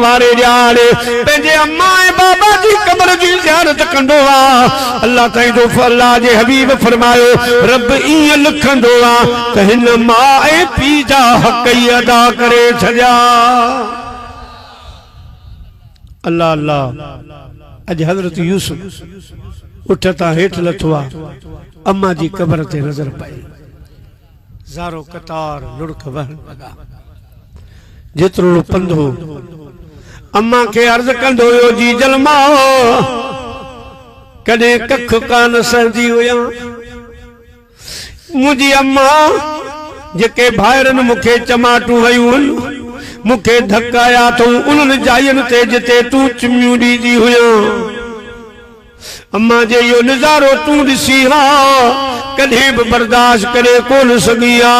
वारे जाले पंहिंजे अम्मा ऐं बाबा जी कब्र जी ज़ियारत कंदो आ। अल्लाह ताईं जो अल्लाह जे हबीब फरमायो रब ईअं लिखंदो आ त हिन मां ऐं पीउ जा हक़ ई अदा करे छॾिया। अल्लाह अल्लाह अज हज़रत यूसुफ उठता हेठि लथो आ। अम्मा जी कब्र ते नज़र पई, ज़ारो कतार लुढ़क वहण लॻा। जेतिरो पंधो अम्मा के अर्ज़ कंदो हुयो जी जलमा कॾहिं कख कान सहजी हुया। मुंहिंजी अम्मा जेके भाइरनि मूंखे चमाटूं हयूं आहिनि मूंखे धकाया अथऊं उन्हनि जायुनि ते जिते तूं चिमियूं ॾींदी हुया। अम्मा जे इहो नज़ारो तूं ॾिसी हा कॾहिं बि बर्दाश्त करे कोन सघी आ।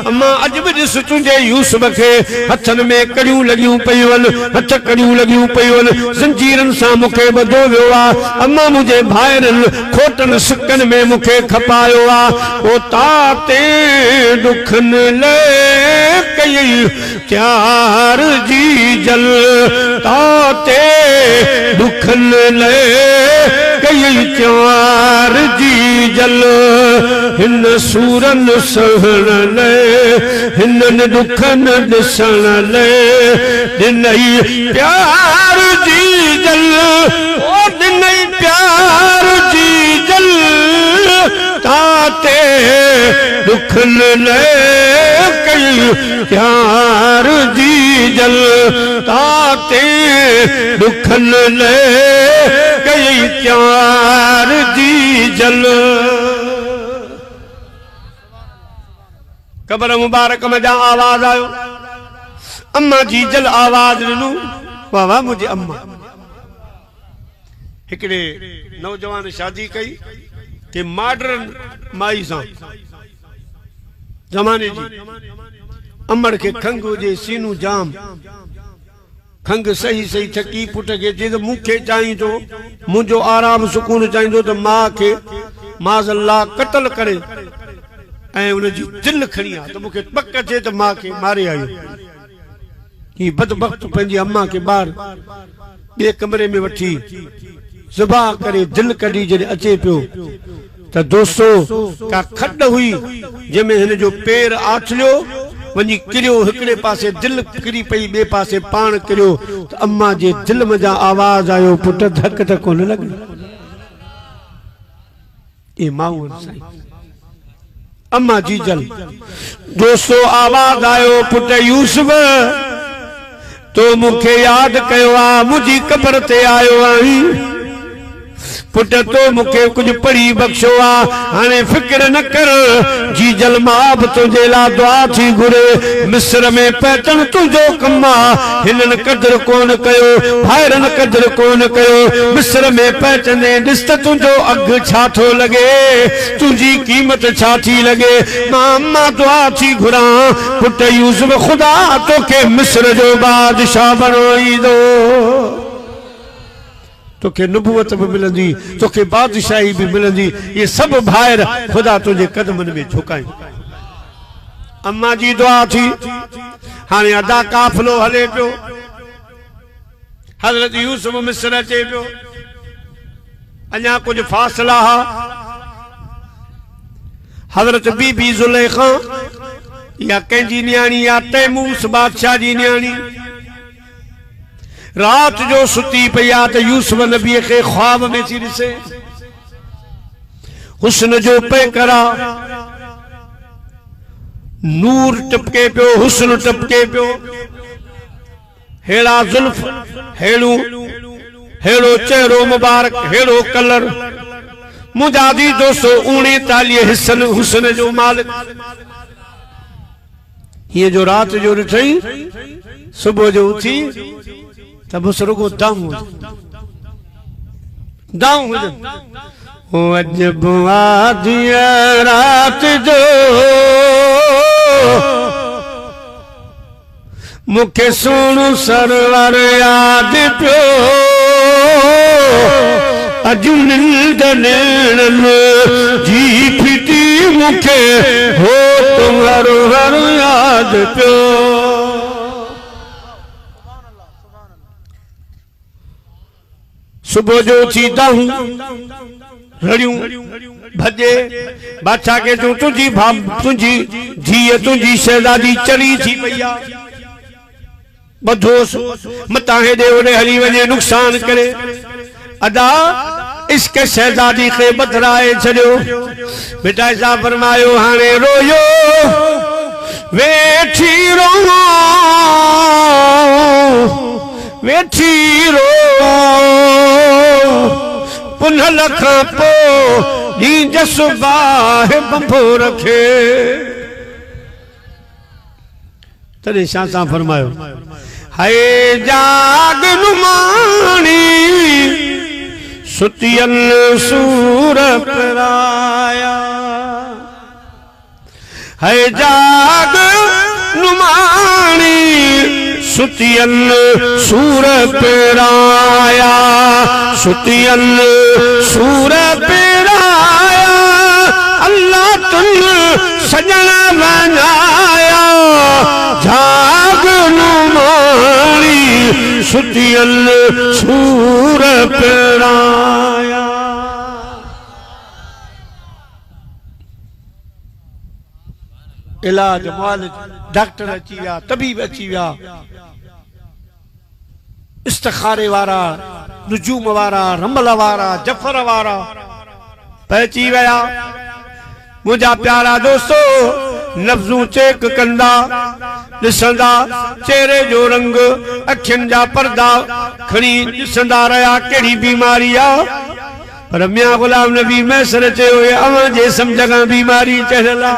अम्मा अॼु बि ॾिस तुंहिंजे यूसुफ खे हथनि में कड़ियूं लॻियूं पयूं आहिनि, हथ कड़ियूं लॻियूं पयूं आहिनि, ज़ंजीरनि सां मूंखे ॿधो वियो आहे। अम्मा मुंहिंजे भाइरनि खोटनि सिकनि में मूंखे खपायो आहे। ओ ताते ॾुखनि ले कई त्यार जी जल, ताते ॾुखनि ले कई त्यार जी जल, हिन सूरन सहण ले हिननि ॾुखनि ॾिसण ले ॾिनई प्यार जी जल, ओ ॾिनई प्यार जी जल, ताते ॾुखनि ले कई प्यार जी जल, ताते ॾुखनि ले कई प्यार जी जल। कब्र मुबारक में जा आवाज आयो। अम्मा जी जल आवाज ॾिनो। वाह वाह मुंहिंजी अम्मा। हिकिड़े नौजवान शादी कई के मॉडर्न माई सां ज़माने जी। अमड़ के खंग हुजे सीनू जाम, खंग सही सही थकी पुट के जे मूंखे चाहींदो मुंहिंजो आराम सुकून चाहींदो त मां खे माज़अल्लाह कत्ल करे ऐं उनजी दिल खणी आ त मूंखे पक अचे त मां खे मारे आयो। ही बदबख्त पंहिंजी अम्मा के ॿार ॿिए कमरे में वठी ज़िबा करे दिल कढी जॾहिं अचे पियो त दोस्तो का खड हुई जंहिंमें हिन जो पेर आथलियो वञी किरियो, हिकिड़े पासे दिल किरी पई ॿिए पासे पाण किरियो त अम्मा जे दिल में जा आवाज आयो पुट धक त कोन लॻी। ए माऊ साईं अम्मा जी जल। दोस्तो आवाज आयो पुट यूसुफ तो मूंखे याद कयो आ, मुंहिंजी कब्र ते आयो आई। पुट तो मूंखे कुछ पढ़ी बख्शो आ, हाणे फिक्र न कर जी जल मां बि तुंहिंजे लाइ दुआ थी घुरे। मिस्र में पैटण तुंहिंजो कमु आ, हिननि क़दुरु कोन कयो, भाइरनि क़दुरु कोन कयो। मिस्र में पैटंदे ॾिस त तुंहिंजो अघु छा थो लॻे, तुंहिंजी क़ीमत छा थी लॻे। मां दुआ थी घुरां पुट यूसुफ ख़ुदा तोखे मिस्र जो बादशाह बणाईंदो, तोखे नबूवत भी मिलंदी, तोखे बादशाही भी मिलंदी। ये सब भाइर खुदा तुझे कदमन में झुकाई। अम्मा जी दुआ थी। हाणे अदा काफिलो हले पियो। हज़रत यूसुफ मिस्र अचे पियो। अञा कुछ फासला हा। हज़रत बीबी ज़ुलेखा या कंहिंजी न्याणी या तैमूस बादशाह जी न्याणी रात जो सुती पई आ त यूसुफ नबी के ख्वाब में थी ॾिसे। हुस्न जो पे करा, नूर टपके पियो, हुस्न टपके पियो, हेड़ा जुल्फ, हेड़ो चेहरो मुबारक, हेड़ो कलर। मुंहिंजा दी दोस्तो 39 हुस्न जो मालिक। ये जो रात जो ॾिठई सुबह जो उथी तब रुगो दाऊं हो अजब आदिया रात जो मुखे सोनू सरवर याद पियो। अज नींद नैणन जी फिटी मुखे हो तुम्हारो हर याद पियो। सुबह जो थींदा हूं रड़ियूं भजे बादशाह के तू तुझी धीअ तुझी शहजादी चली थी भैया बधोस मता हेॾे होॾे हली वञे नुक़सान करे अदा इसके शहजादी के बदराए छड़ियो बेटा ऐसा फरमायो हाणे रोयो वेठी रो वेठी रो पुनः लखा पो दी जसुबाह बंभो रखे तॾहिं छा सा फरमायो हाय जाग नुमाणी सुतियल सूर पराया है जाग नुमानी सुतियल सूर पराया सुतियल सूर पराया अल्लाह तुन सजन बनाया जाग नुमानी सुतियल सूर पराया इलाज मुआलिज डॉक्टर अची विया तबीब अची विया इस्तिखारे वारा नुजूम वारा रमल वारा जफर वारा पहुची विया मुझा प्यारा दोस्तो लफ्ज़ूं चेक कंदा ॾिसंदा चेहरे जो रंग अखियुनि जा पर्दा खणी ॾिसंदा रहिया कहिड़ी बीमारी आ पर मियां गुलाम नबी मैसर चयो अवां जे सम्झ खां बीमारी चढ़ियल आ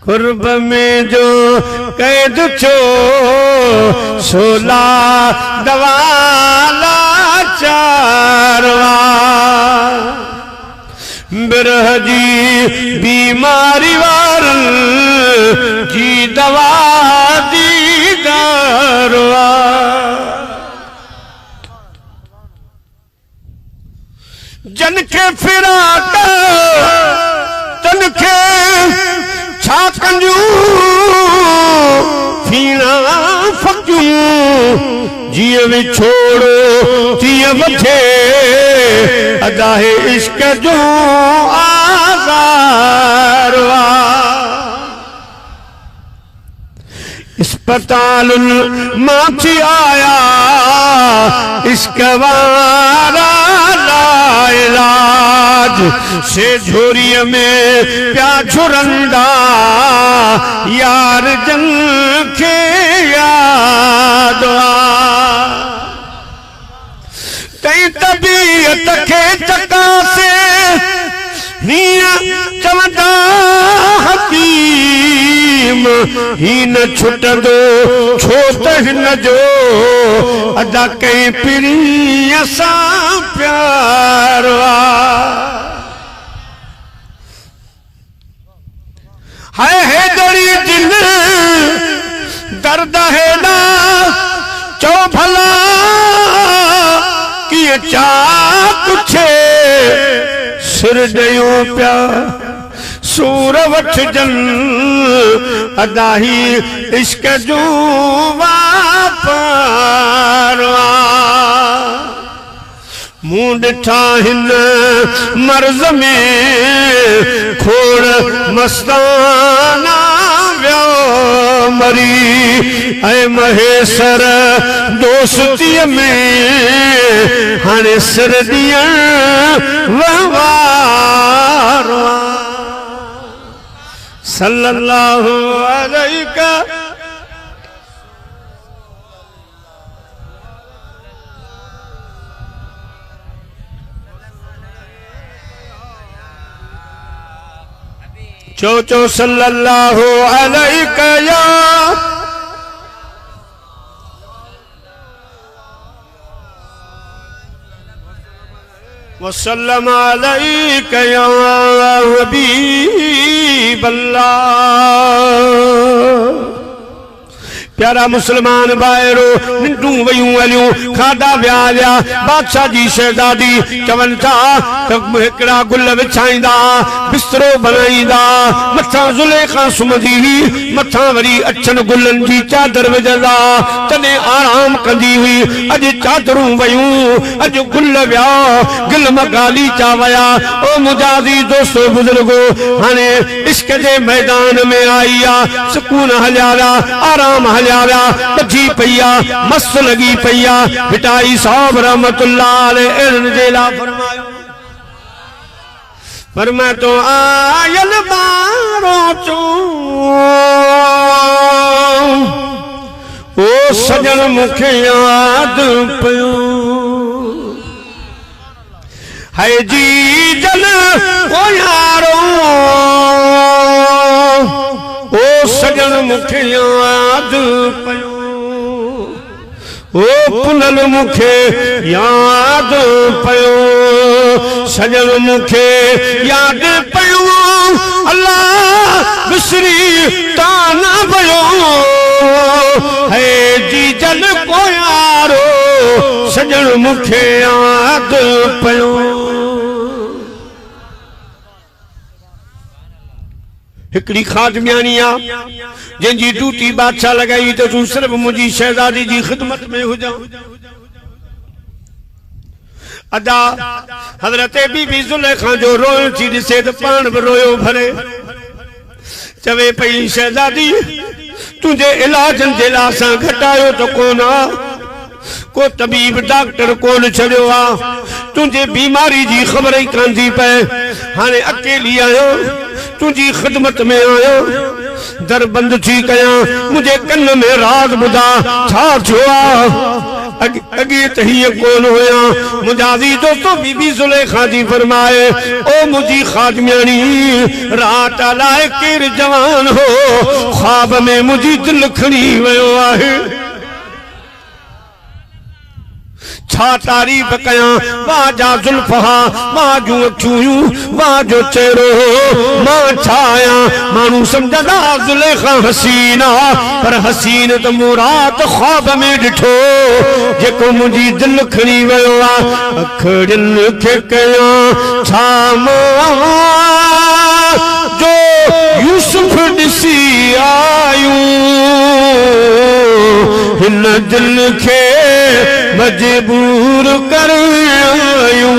कुर्ब में जो कैद छो सोला दवाला चारवा बिरह जी बीमारी वारन जी दवा दीदारवा जन के फिराक तन के छा कंजू फीना फकू जिए भी छोड़ो तिए बथे अदाहे इश्क जो आजारवा अस्पताल माथी आया इश्क वारा इलाज से झोरिय में प्या झुरंदा यार जन के याद तई तबीयत के चका से निया चवंदा हकीम ही न छुटंदो छो त हिन जो अदा कई पिरी असां प्यार हाय हैदरी जिन दर्द है ना चो भला किए चा कुछ सिर ॾियो पिया सूर वठ जन अदाही इश्क जो वापारवा मूं ॾिठा हिन मर्ज़ में खोड़ मस्ताना व्यो मरी ऐं महेसर दोस्तीअ में हाणे सिर ॾियण ववारवा सल्लल्लाहु अलैहि चो सल्लल्लाहु अलैहि या वसल्लम अलैहि या हबीब अल्लाह प्यारा मुसलमान बायरो निंडू वयूं हलियूं खादा व्यालिया बादशाह जी शहजादी चवन था एकड़ा गुल विछाईंदा बिस्तरो बनाईंदा मथा ज़ुलेखा सुमंदी हुई मथा वरी अछन गुलन जी चादर विझंदा तने आराम कंदी हुई अज चादरूं वयूं अज गुल व्या गिल मगाली चा वया ओ मुजादी दोस्तो बुजुर्गो हाने इश्क जे मैदान में आईया सुकून हलिया आराम हलिया बची पईया मस्त लगी पईया बिटाई साहब रहमतुल्लाह अलैहि जेला फरमायो पर मैं तो आयल बारो चो ओ सजन मुखे याद पयो है जी जल ओ यारो ओ सजन मुखे याद पयो ओ पुनल मुखे याद पयो सजन मुखे याद पयो अल्लाह बिसरी ताना पयो है जी जल को यारो सजन मुखे याद पयो हिकड़ी खादमियानी आ जंजी ड्यूटी बादशाह लगाई तो तू सिर्फ मुझी शहजादी जी खिदमत में हो जा अदा हजरत बीबी ज़ुलेखा जो रोयो थी दिसे तो पान भी रोयो भरे चवे पई शहजादी तुझे इलाजन जे लाइ असां घटायो तो कोन आ को तबीब डॉक्टर कोन छड़ियो आ तुझे बीमारी जी खबर ही कान थी पे हाने अकेली आयो तुझी खिदमत में आयो दर बंद थी कया मुझे कन में राज बुधा छा छुआ अगे तो ही कौन होया मुजाजी दोस्तों बीबी ज़ुलेखा जी फरमाए ओ मुझी खादमियानी रात लाए केर जवान हो ख्वाब में मुझी दिल खड़ी वयो आहे छा तारीफ कया वाजा जुल्फहा वाजू अखियूं वाजो चेहरो मां छाया मानू समझदा ज़ुलेखा हसीना पर हसीन तो मुराद ख्वाब में डिठो जेको मुझी दिल खणी वयो आ अखड़न के कया छा जो यूसुफ दिसी आयूं हिन दिल के मजबूर कर आयूं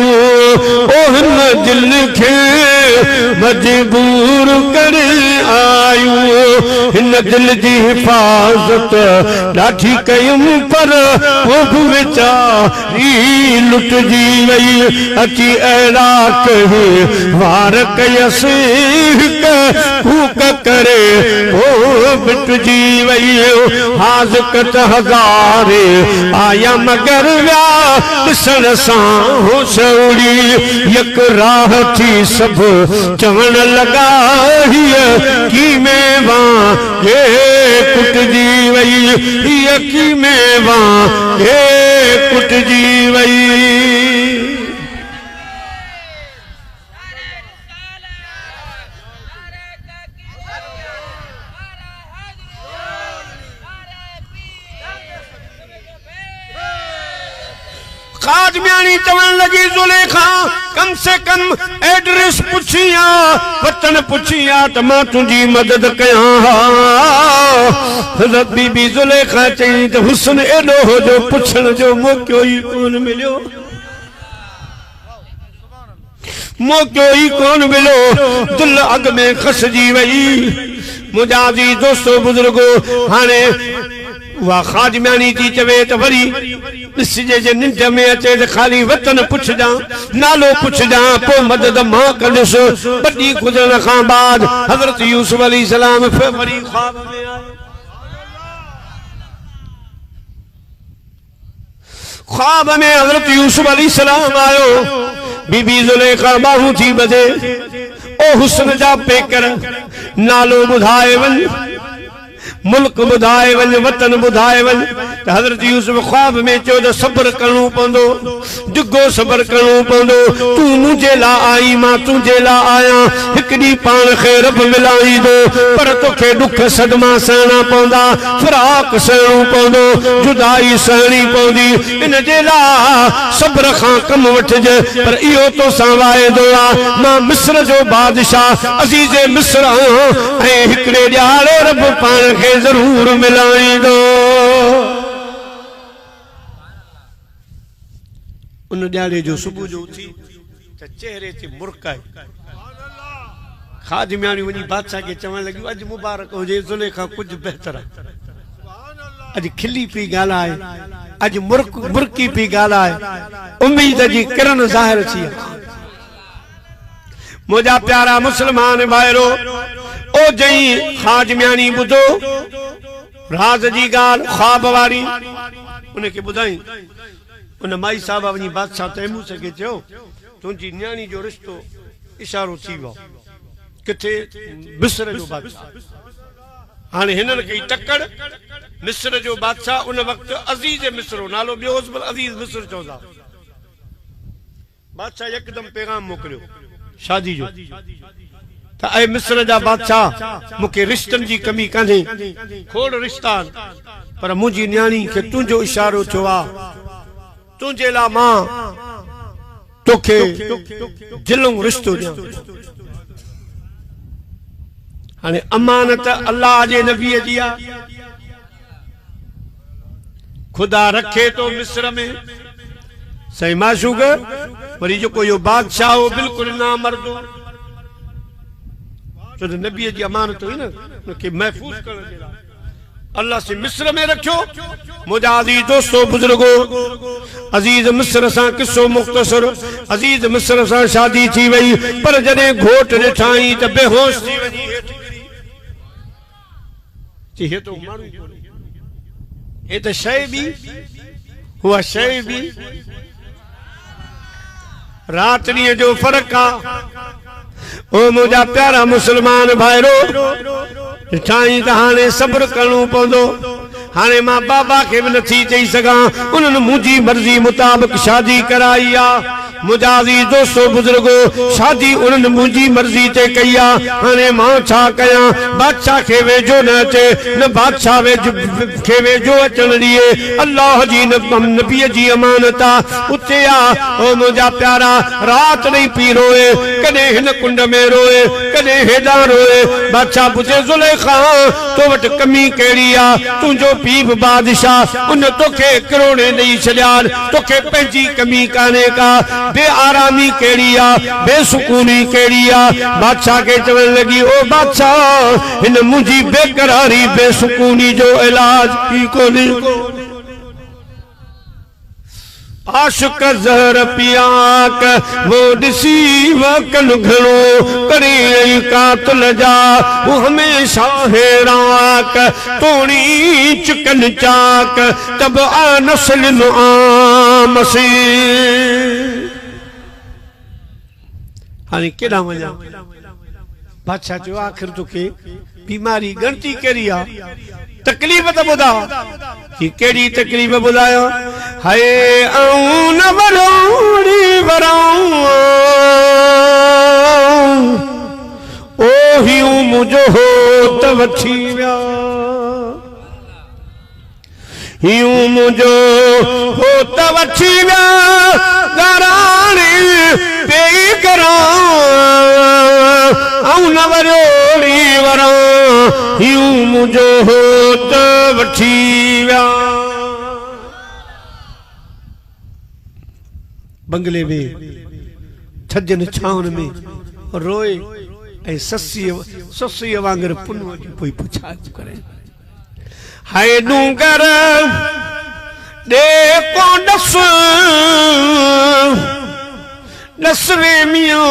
ओ हिन दिल के मजबूर कर आयूं हिन दिल की हिफाजत ॾाढी कयूं पर वो भी वेचारी लुटजी वई अची अहिड़ा कही वार कयसि कूक करे ओ बिटजी वई हाज़कत हज़ारे आया मगर व्या ॾिसण सां होशौड़ी यक राह थी सब चवण लगा हीअ कीमें वांगे कुटजी वई हीअ कीमें वांगे कुटजी वई खादमियानी चवन लगी ज़ुलेखा कम से कम एड्रेस पुछिया वतन पुछिया तो मां तुझी मदद कया हज़रत बीबी ज़ुलेखा चई तो हुस्न एडो हो जो पुछण जो मौको ही कोन मिलियो मौको ही कोन मिलो दिल अग में खसजी वई मुजाजी दोस्तों बुजुर्गो हाने वह खादमियानी थी चवे तो वरी ॾिसजे जे निंड में अचे तो खाली वतन पुछजा नालो पुछजा पो मदद मां कंदुस बड़ी गुज़रण खां बाद हज़रत यूसुफ अलैहिस्सलाम वरी ख्वाब में आयो ख्वाब में हज़रत यूसुफ अलैहिस्सलाम आयो बीबी ज़ुलेखा बाहू थी बजे ओ हुस्न जा पेकर नालो बुधाए वन मुल्क बुधाए वन वतन बुधाए वन हज़रत यूसुफ ख्वाब में चयो त सब्र करणो पवंदो डिगो सब्र करणो पवंदो तू मुझे ला आई मां तुझे ला आया एक डी पान खे रब मिलाईंदो पर तोखे दुख सदमा सहना पवंदा फराक सहणो पवंदो जुदाई सहणी पवंदी इन जे लाइ सब्र खां कम वठिजे पर इहो तो सां वाइदो आहे मां मिस्र जो बादशाह अज़ीज़ मिस्र आहियां ऐं हिकिड़े ॾियारे रब पाण खे ज़रूर मिलाईंदो उन ॾियारे जो सुबुह जो उथी त चेहरे ते मुरकाए खादिमियाणी वञी बादशाह खे चवण लॻियूं अॼु मुबारक हुजे ज़ुलेखा कुझु बहितर आहे अॼु खिली पई ॻाल्हाए अॼु मुरकी पई ॻाल्हाए उम्मीद जी किरण ज़ाहिर थी मुंहिंजा प्यारा मुस्लमान भाइरो ओ जई खादिमियाणी ॿुधो राज जी ॻाल्हि ख्वाब वारी उनखे ॿुधाई उन माई साहब वञी बादशाह तैमूस खे चयो तुंहिंजी न्याणी जो रिश्तो इशारो थी वियो किथे मिस्र जो बादशाह हाणे हिननि कई टक्कर मिस्र जो बादशाह उन वक़्तु अज़ीज़ मिस्र नालो ॿियो हुअसि पर अज़ीज़ मिस्र चवंदा बादशाह यकदम पैगाम मोकिलियो शादी जो त ऐं मिस्र जा बादशाह मूंखे रिश्तनि जी कमी कान्हे खोड़ रिश्ता पर मुंहिंजी न्याणी खे तुंहिंजो इशारो थियो आहे तुझे ला मां तोखे दिलों रिश्तो ॾियां हाणे अमानत अल्लाह जे नबी जी आहे खुदा रखे तो मिस्र में सही माशूक वरी जेको इहो बादशाह हो बिल्कुलु ना मर्दो छो त नबी जी अमानत हुई न उनखे महफ़ूज़ करण जे लाइ अल्लाह से मिस्र में रखियो मुझा अजीज दोस्तों बुजुर्गो अजीज मिस्र सा किस्सो मुख्तसर अजीज मिस्र सा शादी थी वई पर जने घोट ॾिठाई त बेहोश थी वई हेठ गिरी हे तो माण्हू हे त शइ बि हुआ शइ बि रात ॾींहं जो फ़र्क़ु आहे ओ मुझा प्यारा मुसलमान भाइरो ठाई त हाणे सब्र करणो पवंदो हाणे मां बाबा खे बि नथी चई सघां उन्हनि मुंहिंजी मर्ज़ी मुताबिक़ शादी कराई आहे मुंहिंजा अज़ीज़ दोस्तो बुजुर्गो शादी उन्हनि मुंहिंजी मर्ज़ी ते कई आहे हाणे मां छा कयां बादशाह खे वेझो न अचे न बादशाह खे वेझो अचण ॾिए अल्लाह जी नबीअ जी अमानत आहे उते आहे ओ मुंहिंजा प्यारा रात ॾेई पी रोए कॾहिं हिन कुंड में रोए कॾहिं हेॾां रोए बादशाह पुछे ज़ुलेखा तो वटि कमी कहिड़ी आहे तुंहिंजो पीउ बि बादशाह उन तोखे किरोड़े ॾेई छॾिया तोखे पंहिंजी कमी कान्हे का बेआरामी केड़ी आ बेसुकूनी केड़ी आ बादशाह के चवण लगी ओ बादशाह हिन मुझी बेकरारी बेसुकूनी जो इलाज की कोनी आशिक ज़हर पियाक वो दिसी वकन घणो करे कातल जा वो हमेशा हैराक तोड़ी चिकन चाक तब आ नस्ल आमसी हाने केड़ा वजा बादशाह जो आखिर तोखे बीमारी गणती करी आ तकलीफ तो बुधा कि केड़ी तकलीफ बुधायो हाय आऊं न वरोड़ी वराऊं ओ हियूं मुझो हो त वठी विया हियूं मुझो हो त वठी विया घराणी पेई करां आऊं न वरोड़ी वरां हियूं मुझो हो त वठी विया बंगले में छजन छाउन में रोए ऐं ससी वांगर पुनव जी पोई पुछाज करे हाय डूंगर दे को डस डसवे मियो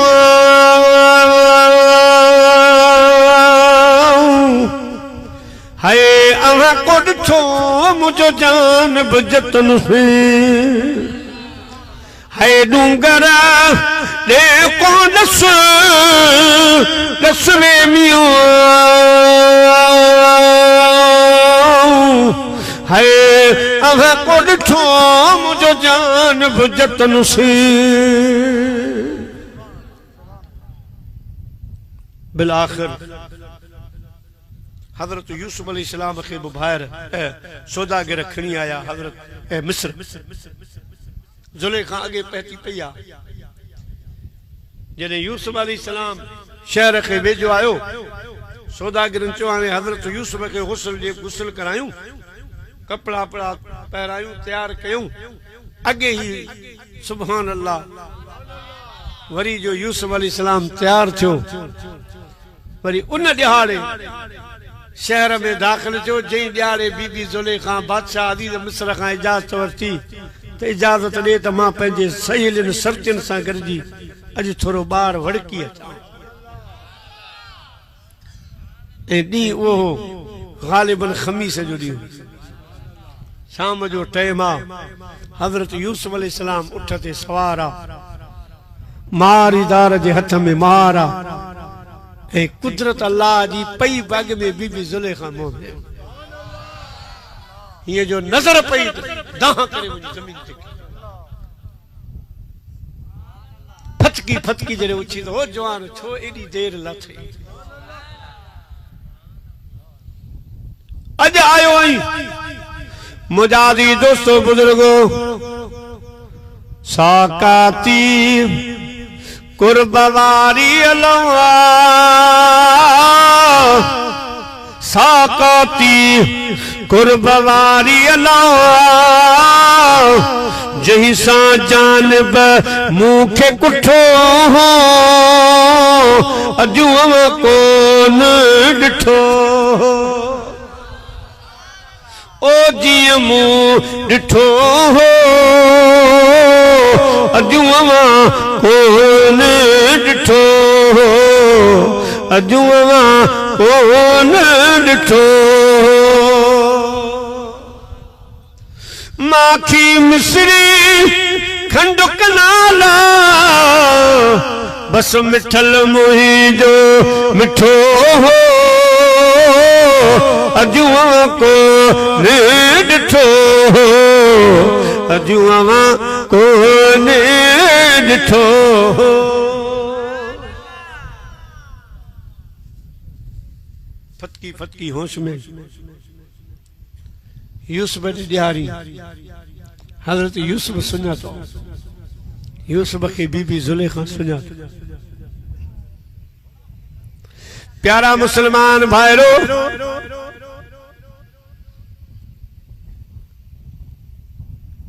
हाय अहां को ॾिठो मुझो जान बजतन से हाय डूंगर दे को डसवे मियो है अवे को डिठो मुझो जान भुजतन से बिलाखिर हजरत यूसुफ अलैहिस्सलाम के बुभायर सौदागर खणी आया हजरत मिस्र जुलेखा आगे पहती पिया जने यूसुफ अलैहिस्सलाम शहर के वेझो आयो सौदागरन चो हाणे हजरत यूसुफ के गुस्ल करायूं कपड़ा पड़ा पहरायूं तैयार कयूं अगे ही सुभान अल्लाह वरी जो यूसुफ अलैहिस्सलाम तैयार थियो वरी उन दिहाड़े शहर में दाखिल थियो जई दिहाड़े बीबी जुलेखा बादशाह अजीज मिस्र का इजाजत वरती तो इजाजत दे त मां पंहिंजे सहेलियुन सरतियुन सां गॾिजी अॼु थोरो ॿार वड़की अचां ऐं ॾींहुं उहो ग़ालिबन खमीस जो ॾींहुं शाम जो टाइम आहे हज़रत यूसुफ अलैहिस्सलाम उठ ते सवार आहे मारीदार जे हथ में मार आहे ऐं कुदरत अल्लाह जी पई बाग में बीबी जुलेखा मुंह में हीअं जो नज़र पई दाह करे मुंहिंजी ज़मीन ते फतकी फतकी जॾहिं उछी त हो जवान छो एॾी देर लथई अॼु आयो आई मुजादी दोस्तों बुजुर्गो साकाती कुर्बवारी अलवा साकाती कुर्बवारी अलवा जही सा जानब मुखे कुठो हो अजू कोन डिठो ओ जी मुंह डिठो हो अजू कोन डिठो हो अजू कोन डिठो माखी मिसरी खंडु कनाला बस मिठल मुही जो मिठो हो अजुआ को ने डिठो हो अजुआ को ने डिठो हो फतकी फतकी होश में यूसुफ जी ॾियारी हज़रत यूसुफ सुञातो यूसुफ के बीबी जुलेखा सुञातो प्यारा मुसलमान भाईरो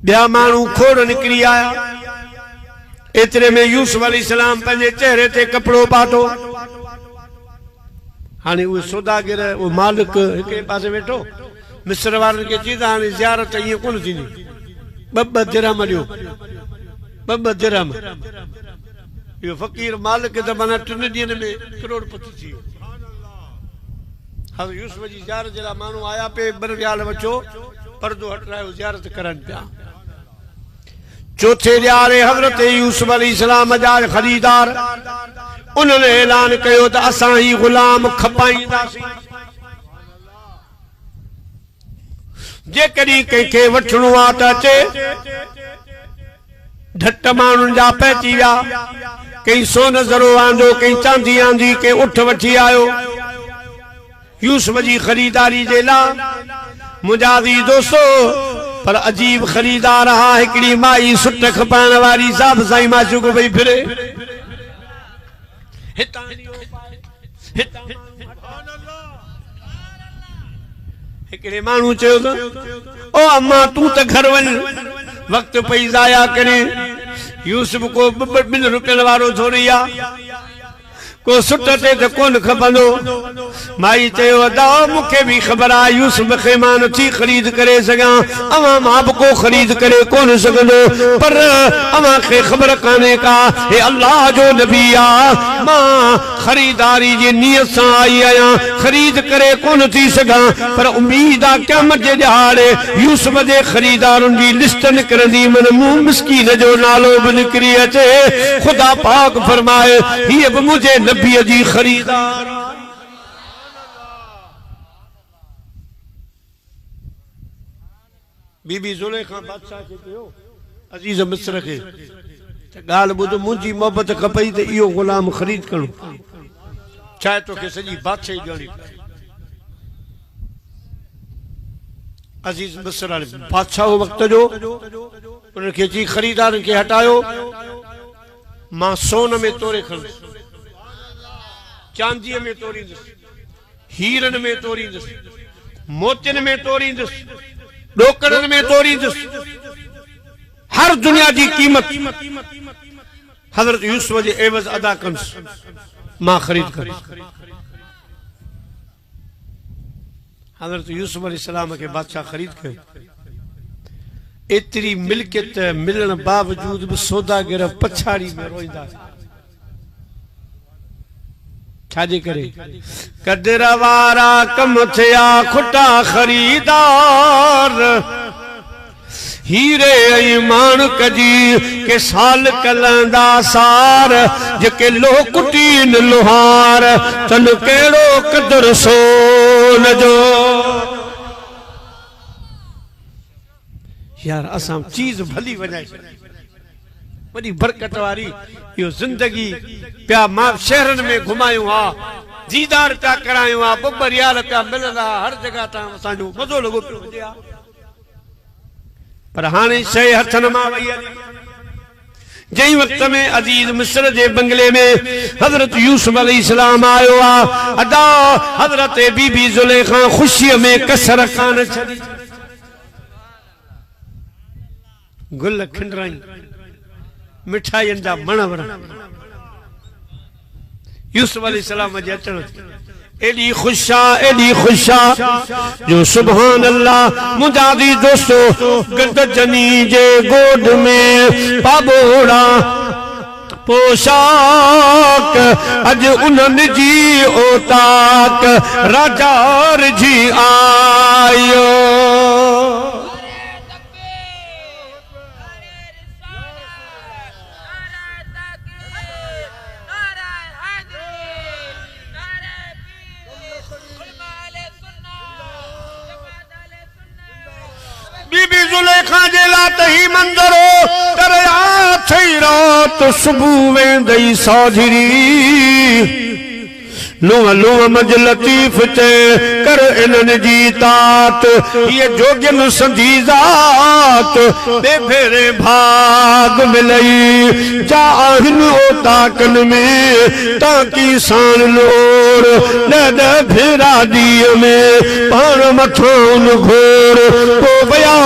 ॿिया माण्हू खोड़ निकिरी आया एतिरे में यूसुफ अलैहिस्सलाम पंहिंजे चेहरे ते कपिड़ो पातो हाणे उहे सौदागर उहो मालिक हिकिड़े पासे वेठो मिस्र वारनि खे चई त हाणे ज़ियारत ईअं कोन थींदी ॿ दिरहम ॾियो ॿ दिरहम इहो फ़क़ीर मालिक त माना 3 ॾींहंनि में करोड़पति थी वियो हज़रत यूसुफ जी ज़ियारत जे लाइ माण्हू आया पे बरवियाल वठो पर्दो हटायो ज़ियारत करनि पिया चौथे ॾियारे हज़रत यूसुफ अलैहिस्सलाम जा ख़रीदार उन्होंने ऐलान कयो त असां ही गुलाम खपाईंदासीं जेकॾहिं कंहिंखे वठिणो आहे त अचे ढट माण्हुनि जा पइजी विया कई सोन ज़रो आंदो कई चांदी आंदी कई उठ वठी आयो यूसुफ जी ख़रीदारी जे लाइ मुजादी दोस्तो पर अजीब ख़रीदार हा हिकिड़ी माई सुट खपाइण वारी साहब साईं माशूक पई फिरे हिकिड़े माण्हू चयो त ओ अम्मा तूं त घर वञ वक़्तु पई ज़ाया करे यूसुफ को 2 रुपयनि वारो थोरी आहे को सुट ते त कोन खपंदो माई चयो अदा मूंखे बि ख़बर आहे यूसुफ खे मां नथी ख़रीद करे सघां अवां मां बि को ख़रीद करे कोन सघंदो पर अवां खे ख़बर कान्हे का हे अल्लाह जो नबी आहे मां ख़रीदारी जी नियत सां आई आहियां ख़रीद करे कोन थी सघां पर उम्मीद आहे क़यामत जे ॾिहाड़े यूसुफ जे ख़रीदारनि जी लिस्ट निकिरंदी मन मूं मिस्कीन जो नालो बि निकिरी अचे ख़ुदा पाक फरमाए हीअ बि मुंहिंजे नबी जी ख़रीदार बीबी ज़ुलेखा बादशाह के कयो अजीज मिस्र के गाल बुध मुंजी मोहब्बत खपई ते इयो गुलाम खरीद करो चाहे तो के सजी बादशाही ॾियणी अजीज मिस्र वाले बादशाह वक्त जो उनके जी खरीदार के हटायो मां सोन में तोरे खण चांदी में तोरींदस हीरन में तोरींदस मोतियन में तोरींदस डोकड़न में तोरींदस हर दुनिया की कीमत हजरत यूसुफ जे एवज अदा कंस मां खरीद कर हजरत यूसुफ अलैहिस्सलाम के बादशाह खरीद कर इतरी मिल्कियत मिलन बावजूद भी सौदागर पछाड़ी में रोईंदा छाजे करे कदर वारा कम थिया खुटा खरीदार हीरे ईमान कजी के साल कलंदा सार जेके लो कुटीन लोहार तन केड़ो कदर सोन जो यार असां चीज भली वजाए वडी बरकत वारी यो जिंदगी प्या मां शहरन में घुमायो हा दीदार प्या करायो हा बबरियाल प्या मिलंदा हर जगह ता असांजो मजो लगो पियो पर हाने शे हथन मां वई जई वक्त में अजीज मिस्र जे बंगले में हजरत यूसुफ अलैहिस्सलाम आयो आ अदा हजरत बीबी ज़ुलेखा खुशी में कसर खान छदी गुल खंडराई मिठाई जा मणवर यूसुफ अलैहिस्सलाम जे अचण एडी खुशा जो सुभान अल्लाह मुजादी दोस्तों गद जनी जे गोद में पाबोड़ा पोशाक अज उन्हन जी औताक राजार जी आयो बीबी ज़ुलेखा जे लात ही मंजरो करया थई रात सुबह वेंदई साझरी लूह मज लतीफ चे कर इनन जी तात ये जोगिन संधी जात बेफेरे भाग मिलई जाहिन ओ ताकन में ताकि सान लोर नद फेरा दिय में पान मथोन घोर को बया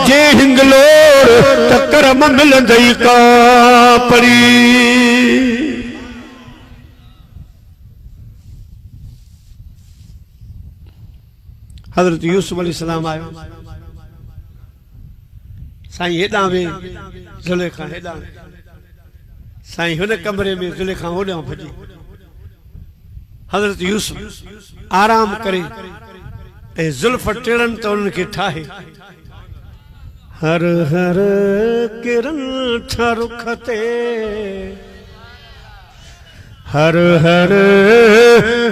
जे हिंगलोर तकरम मिलंदई का परी हजरत यूसुफ अलैहिस्सलाम आयो साईं हेडा वे ज़ुलेखा हेडा साईं हुन कमरे में ज़ुलेखा होडा भजी हजरत यूसुफ आराम करे ए जुल्फ टेड़न तो उनके ठाहे हर हर किरण ठरुखते हर हर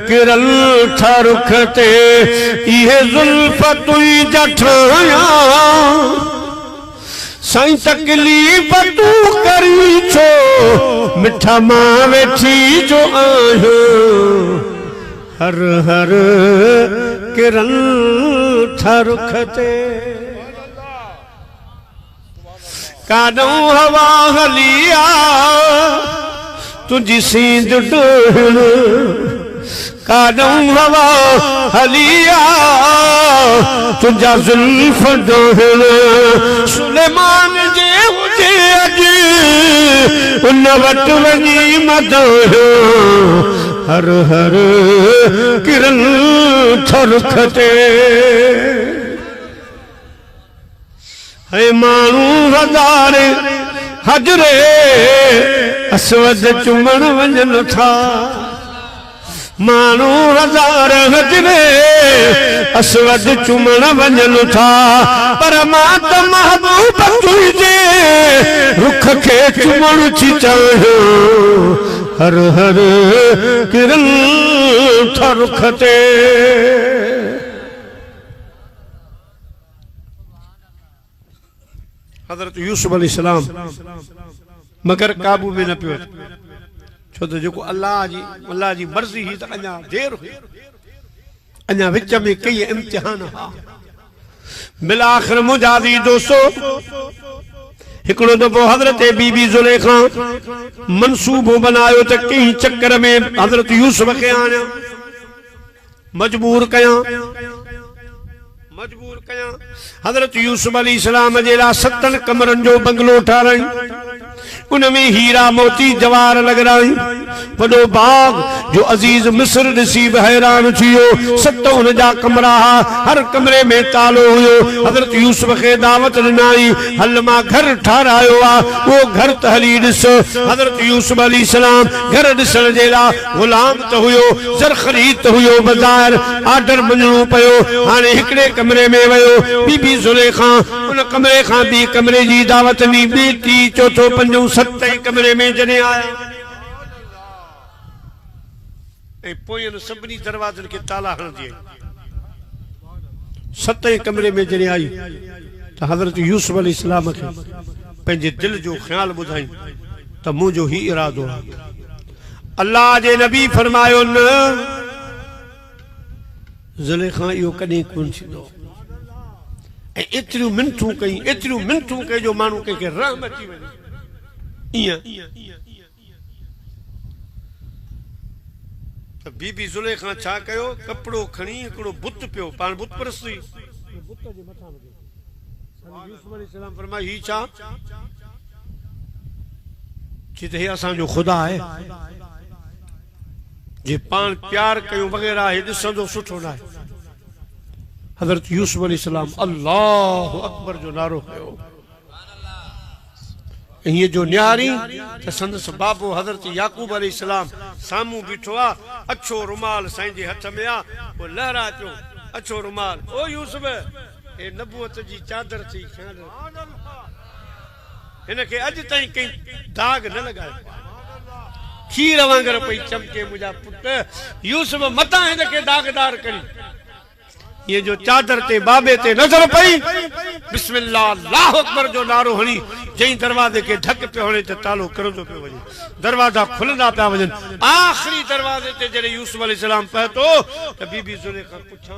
किरल ठरुखते ये जुल्फ तुई जठाया साईं तकलीफ तू करी छो मिठा मां वेठी जो आयो हर हर किरल ठरुखते कानू हवा हलिया तुझी सींद डोहण कानू हवा हलिया तुझा जुल्फ डोहण सुलेमान जे हुजे अज उन वट वनी मदोह हर हर किरण ठरुखते है मानू हज़ार हजरे असवद चुमण वंजन था मानू हज़ार हजरे असवद चुमण वंजन था पर मां त महबूब तुझे रुख के चुमण थी चाहियो हर हर किरण ठरुखते हज़रत यूसुफ अलैहिस्सलाम मगर काबू में न पियो छो तो जो अल्लाह जी मर्ज़ी ही त अञा देर हुई अञा विच में कई इम्तिहान हा बिल आखिर मुजादी दोस्तों हिकड़ो दफो हजरत बीबी जुलेखा मंसूबो बनायो त कई चक्कर में हजरत यूसुफ के आने मजबूर कया हजरत यूसुफ अलैहिस्सलाम जेड़ा 7 कमरन जो बंगलो ठाराई उनमें हीरा मोती जवार लगराई वडो बाग जो अजीज मिस्र दिसी हैरान थियो 7 उन जा कमरा हर कमरे में तालो हुयो हजरत यूसुफ के दावत ॾिनाई हल मां घर ठारायो आ वो घर त हली ॾिस हजरत यूसुफ अलैहिस्सलाम घर ॾिसण जेला गुलाम त हुयो जर खरीद त हुयो बाजार आर्डर मञणो पयो हाणे हिकड़े कमरे में वयो बीबी जुलेखा उन कमरे खां ॿी कमरे जी दावत नी ॿी टी चौथो पंजो 7 कमरे में जने आया ए पोयन सभनी दरवाजन के ताला हण दिए 7 कमरे में जने आई तो हजरत यूसुफ अलैहिस्सलाम के पंजे दिल जो ख्याल बुधाई तो मुझो ही इरादो अल्लाह जे नबी फरमायो न जुलेखा यो कदी कोन थींदो एतिरियूं मिनटूं कई जो मानू के रहम अची वने तो बीबी जुलेखा छा कयो कपड़ो खणी एकड़ो बुत पियो पान बुत परस्ती बुत जे मथा में यूसुफ अलैहिस्सलाम फरमाई ही छा चिते असा जो खुदा है जे पान प्यार कयो वगैरह हे दिसंदो सुठो ना हजरत यूसुफ अलैहिस्सलाम अल्लाहु अकबर जो नारो कयो ये जो न्यारी त संदस बाबो हजरत याकूब अलैहिस्सलाम सामू बिठो आ अच्छो रुमाल साईं जे हथ में आ वो लहरा चो अच्छो रुमाल ओ यूसुफ ए नबूवत जी चादर थी ख्याल इनके अज ताई कई दाग न लगाए खीर वांगर पई चमके मुजा पुट यूसुफ मता इनके दागदार करी ये जो चादर ते बाबे ते नजर पई बिस्मिल्लाह अल्लाहु अकबर जो नारो हणी जई दरवाजे के ढक पे होने ते तालो करंदो पे वजे दरवाजा खुलंदा पे वजन आखिरी दरवाजे ते जड़े यूसुफ अलैहिस्सलाम पहुतो त बीबी जुलेखा पुछा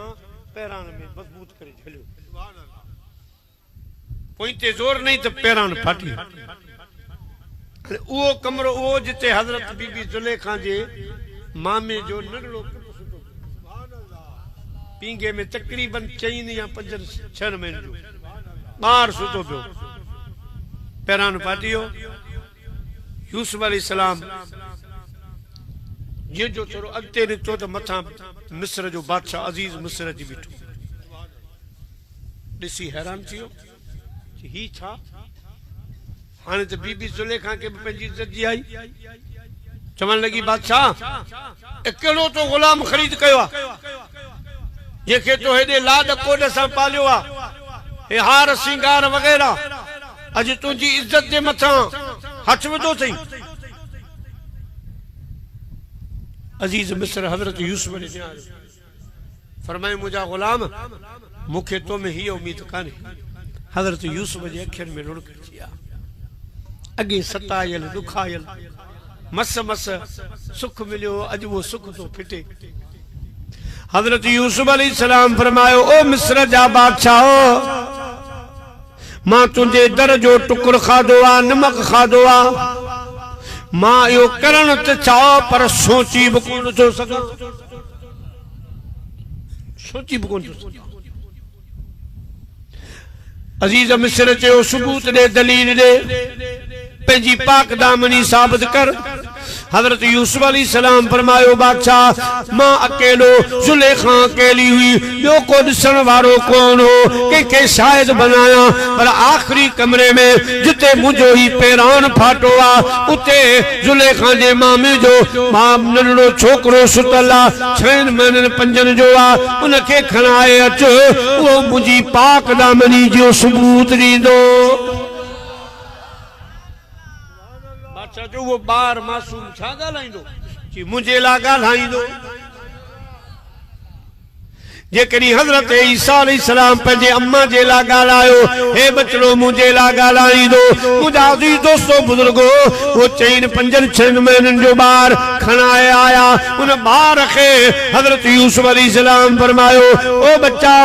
पैरान में मजबूत करे झलियो सुभान अल्लाह पोइते जोर नहीं तो पैरान फाटी वो कमरो वो जिते हजरत बीबी जुलेखा जे मामे जो नगड़ो पींगे में तकरीबन 4 या 5-6 महीने जो बाहर सुतो पियो पैरान पाटियो यूसुफ अलैहिस्सलाम ये जो थोरो अगते निकतो तो मथा मिस्र जो बादशाह अजीज मिस्र जी बीठो दिसी हैरान थियो ही छा हाने तो बीबी जुलेखा के पंजी इज्जत जी आई चमन लगी बादशाह अकेलो तो गुलाम खरीद कयो जेके तो हेडे लाड कोड सा पालियो आ हे हार सिंगार वगैरह अज तुझी इज्जत दे मथा हथ वधो थई अजीज मिस्र हजरत यूसुफ ने फरमाए मुझा गुलाम मुखे तो में ही उम्मीद काने हजरत यूसुफ जे अखियन में रुड़क थिया अगे सतायल दुखायल मस मस सुख मिलियो अज वो सुख तो फिटे हजरत यूसुफ अलैहिस्सलाम फरमायो ओ मिस्र जा बादशाह मां तुझे दर जो टुकुर खादो आ नमक खादो आ मां यो करण त चाहो पर सोची भी कोन थो सका सोची भी कोन थो सका अजीज मिस्र चयो सबूत दे दलील दे पंजी पाक दामनी साबित कर हजरत यूसुफ अलैहिस्सलाम फरमायो बादशाह मां अकेलो जुलेखा अकेली हुई यो को दिसण वारो कौन हो के शायद बनाया पर आखिरी कमरे में जिते मुझो ही पैरान फाटो आ उते जुलेखा जे मामे जो बाप नंढड़ो छोकरो सुतला 6 महीनन 5 जो आ उनके खणाए अच वो मुझी पाक दामनी जो सबूत दींदो जो वो बार मासूम छा गालाइंदो जी मुझे ला गालाइंदो जेकॾहिं हज़रत ईसा अलैहिस्सलाम पंहिंजे अम्मा जे लाइ ॻाल्हायो, हे बचड़ो मुंहिंजे लाइ ॻाल्हाईंदो, मुंहिंजा अज़ीज़ दोस्तो बुज़ुर्गो, वो 4-5 महीननि जो ॿार खणाए आया। उन ॿार खे हज़रत यूसुफ अलैहिस्सलाम फरमायो, ओ बच्चा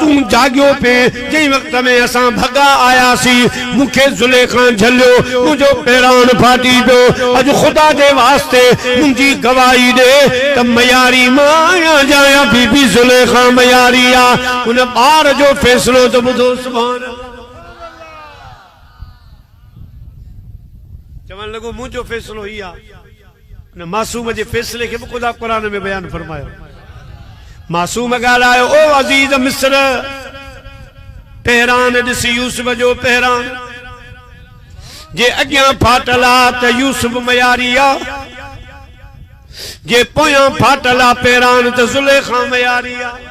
तूं जाॻियो पे, जंहिं वक़्त में असां भॻा आयासीं मूंखे ज़ुलेखा झलियो, मुंहिंजो पेरान फाटी पियो। अॼु ख़ुदा जे वास्ते मुंहिंजी गवाही ॾे त मयारी मां आहियां या बीबी ज़ुलेखा मयारी आ। उन ॿार जो फ़ैसिलो त ॿुधो, सुभान अल्लाह। चवण लॻो मुंहिंजो फ़ैसिलो ही आहे। उन मासूम जे फ़ैसिले खे बि ख़ुदा क़ुरान में बयान फरमायो। मासूम ॻाल्हायो, ओ अज़ीज़ मिस्र, पहिरान ॾिस यूसुफ जो पहिरान, जे अॻियां फाटल आहे त यूसुफ मयारी आहे, जे पोयां फाटल आहे पहिरान त ज़ुलेखा मयारी आहे।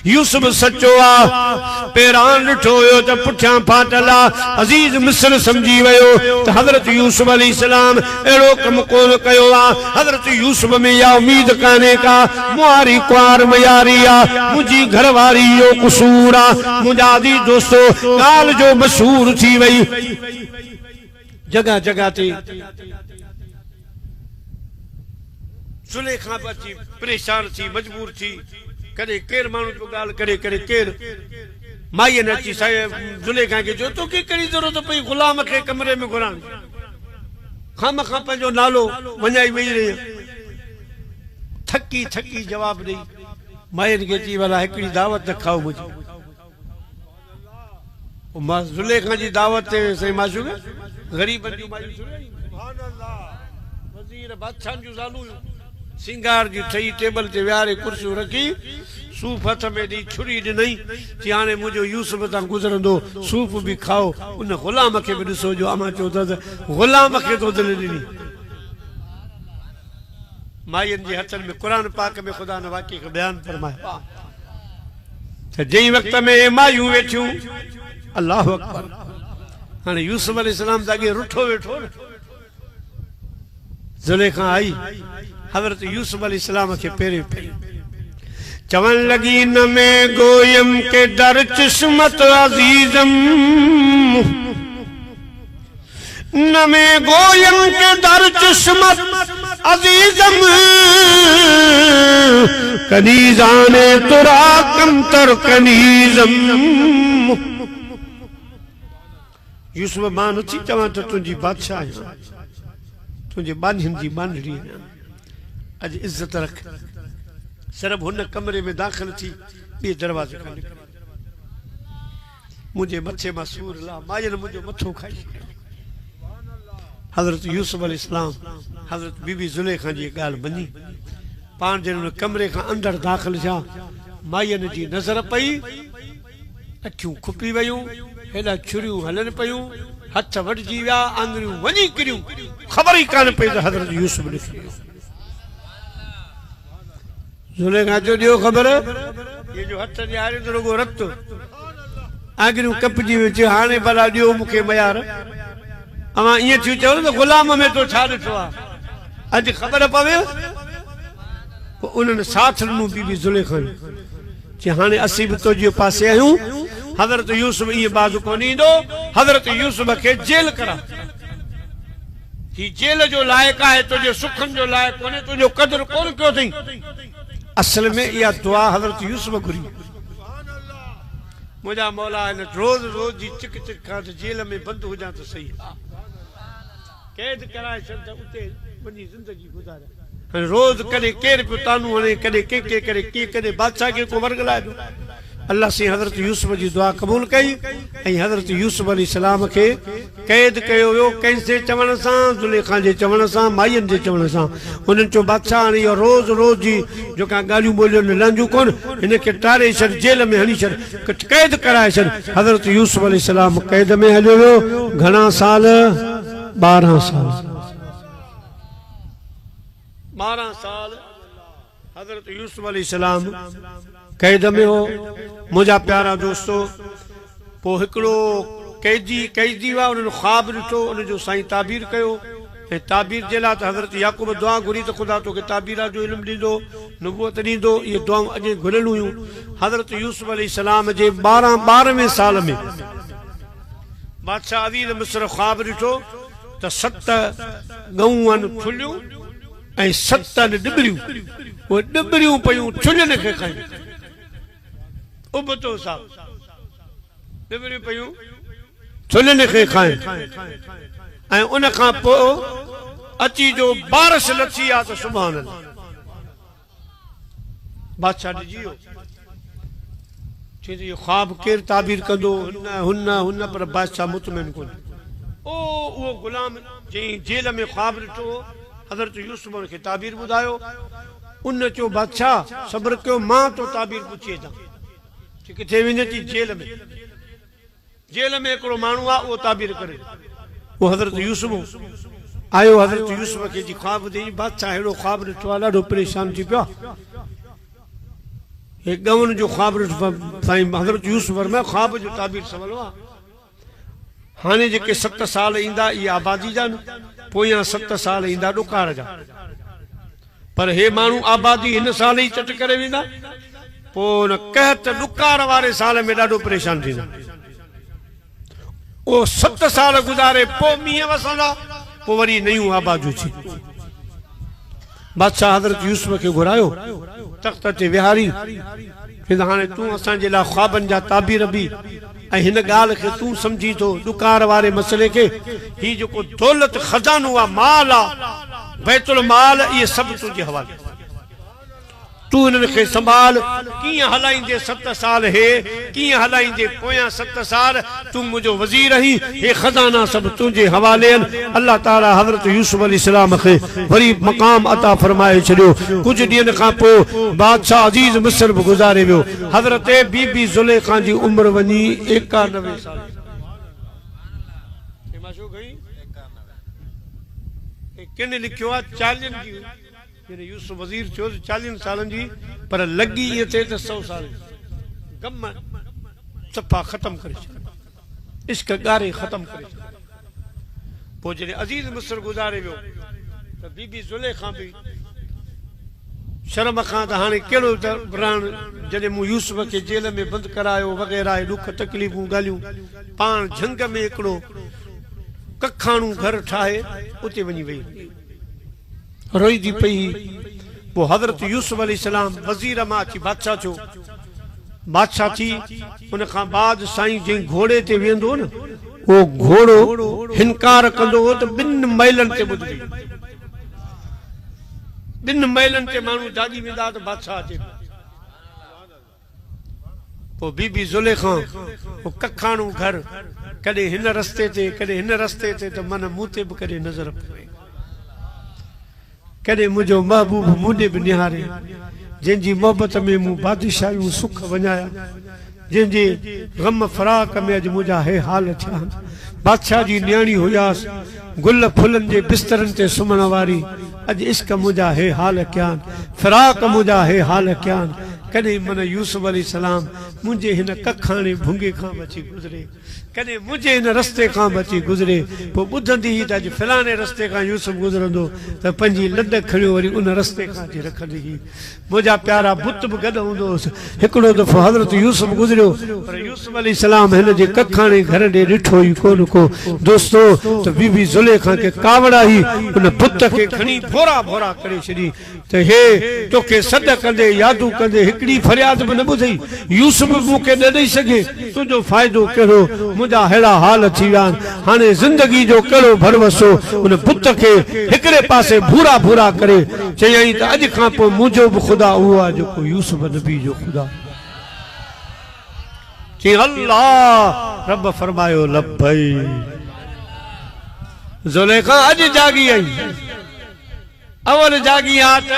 यूसुफ सचो आ, पहिरान ॾिठो हुयो त पुठियां फाटल आहे। अज़ीज़ मिस्र समझी वियो त हज़रत यूसुफ अलैहिस्सलाम अहिड़ो कमु कोन कयो आहे। हज़रत यूसुफ में इहा उम्मीद कान्हे का मुआरी कुंवार मयारी आहे, मुंहिंजी घरवारी जो कसूर आहे। मुंहिंजा अज़ीज़ दोस्तो, ॻाल्हि जो मशहूर थी वई, जगह जगह ते ज़ुलेखा अची परेशान थी, मजबूर थी। कॾहिं केरु माण्हू जो ॻाल्हि करे, कॾहिं केरु माईअ ने अची ज़ुलेखा खे चयो, तोखे कहिड़ी ज़रूरत पई ग़ुलाम खे कमरे में घुराइण, खामखां पंहिंजो नालो वञाई वेही रही। थकी थकी जवाब ॾेई माईअनि खे चई, भला हिकिड़ी दावत त खाओ मुंहिंजी। मां ज़ुलेखा जी दावत ते साईं माशूक ग़रीबनि जूं मायूं, सुभान अल्लाह, वज़ीर बादशाहनि जूं ज़ालूं, सिंगार जी ठही टेबल ते विहारे कुर्सियूं रखी, सूफ़ हथ में ॾेई छुरी ॾिनई, चई हाणे मुंहिंजो यूसुफ तां गुज़रंदो, सूफ़ बि खाओ। उन ग़ुलाम खे बि ॾिसो, जो अमा चओ त ग़ुलाम खे तो दिलि ॾिनी। माईअनि जे हथनि में क़ुरान पाक में ख़ुदा न वाक़ई खे बयान फरमायो त जंहिं वक़्त में मायूं वेठियूं, अल्लाह अकबर, हाणे यूसुफ अलैहिस्सलाम त अॻे रुठो वेठो न। ज़ुलेखा आई, हज़रत यूसुफ अलैहिस्सलाम के पेरे पे चवन लगी, न में गोयम के दर किस्मत अजीजम, न में गोयम के दर किस्मत अजीजम, कनीज़ाने तुरा कमतर कनीज़म। यूसुफ मां नथी चवां त तुंहिंजी बादशाह आहियां, तुंहिंजे बानियुनि जी बांधड़ी आहियां, अज इज्जत रख। सिर्फ हुन कमरे में दाखिल थी ॿिए दरवाज़े खां निकिरी, मुंहिंजे मथे मां सूर ला, माईअ मुंहिंजो मथो खाई। हज़रत यूसुफ अलैहिस्सलाम हज़रत बीबी ज़ुलेखा जी ॻाल्हि मञी, पाण जन हुन कमरे खां अंदरि दाखिल थिया। माईअनि जी नज़र पई, अखियूं खुपी वयूं, हेॾा छुरियूं हलनि पयूं, हथ वढिजी विया, आङुरियूं वञी किरियूं, ख़बर ई कान पई त हज़रत यूसुफ निकिरी वियो। ज़ुलेखा जो ॾियो ख़बर, ये जो हथ ॾियारे त रुॻो रक्त, आङुरियूं कपजी वियूं। हाणे भला ॾियो मूंखे मयार, अवां ईअं थियूं चओ त ग़ुलाम में तो छा ॾिठो आहे, अॼु ख़बर पवे। पोइ उन्हनि साथ ॾिनो बीबी ज़ुलेखा चई, हाणे असीं बि तुंहिंजे पासे आहियूं। हज़रत यूसुफ ईअं बाज़ कोन ईंदो, हज़रत यूसुफ खे जेल करा, ही जेल जो लाइक़ु आहे, तुंहिंजे सुखनि जो लाइक़ु कोन्हे, तुंहिंजो क़दुरु कोन कयो अथई। असल में इहा दुआ हज़रत यूसुफ घुरी, मुंहिंजा मौला हिन रोज़ रोज़ जी चिक चिक खां त जेल में बंदि हुजां त सही, कैद कराए छॾ त उते वञी ज़िंदगी गुज़ारे। हाणे रोज़ कॾहिं केरु पियो तानू हणे, कॾहिं कंहिंखे करे कीअं, कॾहिं बादशाह खे को वर्गलाए ॾियो। अल्लाह से हज़रत यूसुफ जी दुआ क़बूल कई ऐं हज़रत यूसुफ अलैहिस्सलाम खे क़ैद कयो वियो, कंहिंजे चवण सां, ज़ुलेखा जे चवण सां, माईअनि जे चवण सां। उन्हनि चयो बादशाह हाणे इहो रोज़ रोज़ जी जेका ॻाल्हियूं ॿोलियूं लहंदियूं कोन, हिन खे टारे छॾ, जेल में हणी छॾ, क़ैद कराए छॾ। हज़रत यूसुफ अलैहिस्सलाम क़ैद में हलियो वियो। घणा साल? 12 साल। 12 साल हज़रत यूसुफ अलैहिस्सलाम कैद में हो। मुंहिंजा प्यारा दोस्तो, पोइ हिकिड़ो कैदी हुआ, उन्हनि ख्वाब ॾिठो, उनजो साईं ताबीर कयो। ताबीर जे लाइ हज़रत याकूब दुआ घुरी तो खुदा तोखे ताबीरा जो इल्मु ॾींदो नुबूअत ॾींदो। इहे दुआऊं अॼु घुरियल हुयूं। हज़रत यूसुफ अलैहिस्सलाम जे 12वें साल में बादशाह अज़ीज़ मिस्र ख्वाब ॾिठो त 7 गऊं आहिनि ठुलियूं ऐं 7 आहिनि ॾिबरियूं। उहे ॾिबरियूं पयूं ठुलियुनि खे खाइनि। उबतो साहब ॾिबरियूं पयूं ठुलियुनि खे खाइनि ऐं उन खां पोइ अची जो बारिश लथी आहे त सुभान अल्लाह बादशाह ॾिजी वियो। चई त इहो ख्वाब केरु ताबीर कंदो? हुन पर बादशाह मुतमइन कोन्हे। उहो गुलाम जंहिं जेल में ख्वाब ॾिठो हज़रत यूसुफ खे ताबीर ॿुधायो। उन चयो बादशाह सब्र कयो, मां तो ताबीर पुछी अचां। किथे वञे थी? जेल में। जेल में हिकिड़ो माण्हू आहे उहो ताबीर करे। वो हज़रत यूसुफ आयो। हज़रत यूसुफ खे जी ख्वाब ॾेई बादशाह अहिड़ो ख्वाब ॾिठो आहे, ॾाढो परेशान थी पियो। हे गवन जो ख्वाब ॾिठो साईं। हज़रत यूसुफ फरमायो ख्वाब जो ताबीर सवलो आहे। हाणे जेके 7 साल ईंदा इहे आबादी जा न, पोयां 7 साल ईंदा ॾुकार जा। पर हे माण्हू आबादी हिन साल ई चट करे वेंदा, पोइ न कहत ॾुकार वारे साल में ॾाढो परेशान थींदा। वो 7 साल गुज़ारे पोइ मींहं वसंदा, पोइ वरी नयूं आबादियूं थी। बादशाह हज़रत यूसुफ खे घुरायो, तख़्त ते विहारी। हाणे तूं असांजे लाइ ख्वाबनि जा ताबीर बि ऐं हिन ॻाल्हि खे तूं सम्झी थो ॾुकार वारे मसइले खे। हीउ जेको दौलत खज़ानो आहे, माल आहे, बैतुल माल, इहे सभु तुंहिंजे हवाले। तूं हिननि खे संभाल। कीअं हलाईंदे 7 साल हे, कीअं हलाईंदे पोयां 7 साल, तूं मुंहिंजो वज़ीर आहीं। हे खज़ाना सभु तुंहिंजे हवाले आहिनि। अल्लाह ताला हज़रत यूसुफ अलैहिस्सलाम खे वरी मक़ाम अता फरमाए छॾियो। कुझु ॾींहंनि खां पोइ बादशाह अज़ीज़ मिस्र बि गुज़ारे वियो। हज़रत बीबी ज़ुलेखा जी उमिरि वञी 91 साल। किन लिखियो आहे 40 जी। यूसुफ वज़ीर थियो 40 सालनि जी, पर लॻी इहे थिए त 100 साल। गम सफ़ा ख़तम करे छॾियो, इश्क ॻारे ख़तम करे छॾियो। पोइ जॾहिं अज़ीज़ मिस्र गुज़ारे वियो त बीबी ज़ुलेखा बि शर्म खां त हाणे कहिड़ो बरान। जॾहिं मूं यूसुफ खे जेल में बंदि करायो वग़ैरह ॾुख तकलीफ़ूं ॻाल्हियूं, पाण झंग में हिकिड़ो कखाणू घर ठाहे उते वञी वेही रोई दी पई। वो हज़रत यूसुफ अलैहिस्सलाम वज़ीर मां अची बादशाह थियो। बादशाह थी उन खां बाद साईं जंहिं घोड़े ते वेंदो न, वो घोड़ो हिनकार कंदो हो त 2 मैलनि ते ॿुधजी। 2 मैलनि ते माण्हू जागी वेंदा त बादशाह अचे। पोइ बीबी ज़ुलेखा वो कखाणू घर कॾहिं हिन रस्ते ते कॾहिं हिन रस्ते ते, त मन मूं ते बि कॾहिं नज़र पवे। कॾहिं मुंहिंजो महबूब मुंडे बि निहारे, जंहिंजी मोहबत में मूं बादशाहियूं सुख वञाया, जंहिंजे गम फराक में अॼु मुंहिंजा हे हाल थिया। बादशाह जी न्याणी हुयासि, गुल फुलनि जे बिस्तरनि ते सुम्हण वारी। अॼु इश्क मुंहिंजा हे हाल कया, फिराक मुंहिंजा हे हाल कया। कॾहिं मन यूसुफ अलैहिस्सलाम मुंहिंजे हिन कखाणे भुंगे खां बची गुज़रे, कॾहिं मुंहिंजे हिन रस्ते खां बची गुज़रे। पोइ ॿुधंदी हुई त अॼु फलाणे रस्ते खां यूसुफ गुज़रंदो त पंहिंजी लॾ खणियो वरी उन रस्ते खां अची रखंदी हुई। मुंहिंजा प्यारा बुत बि गॾु हूंदो हुउसि। हिकिड़ो दफ़ो हज़रत यूसुफ गुज़रियो, पर यूसुफ अलैहिस्सलाम हिन जे कखाणे घर ॾे ॾिठो ई कोन को दोस्तो। त बीबी ज़ुलेखा खे कावड़ा ई उन बुत खे खणी भोरा भोरा करे छॾी त हे तोखे सॾ कंदे यादू कंदे हिकिड़ी फरियाद बि न ॿुधई। यूसुफ मूंखे न ॾेई सघे, तुंहिंजो फ़ाइदो कहिड़ो? मुंहिंजा अहिड़ा हाल थी विया आहिनि। हाणे ज़िंदगी जो कहिड़ो भरवसो? उन बुत खे हिकिड़े पासे भूरा भूरा करे चयईं त अॼु खां पोइ मुंहिंजो बि ख़ुदा उहो आहे जेको यूसुफ नबी जो ख़ुदा। चई अल्लाह। रब फरमायो लब्बई। ज़ुलेखा अॼु जागी आई, अवल जागी आहे त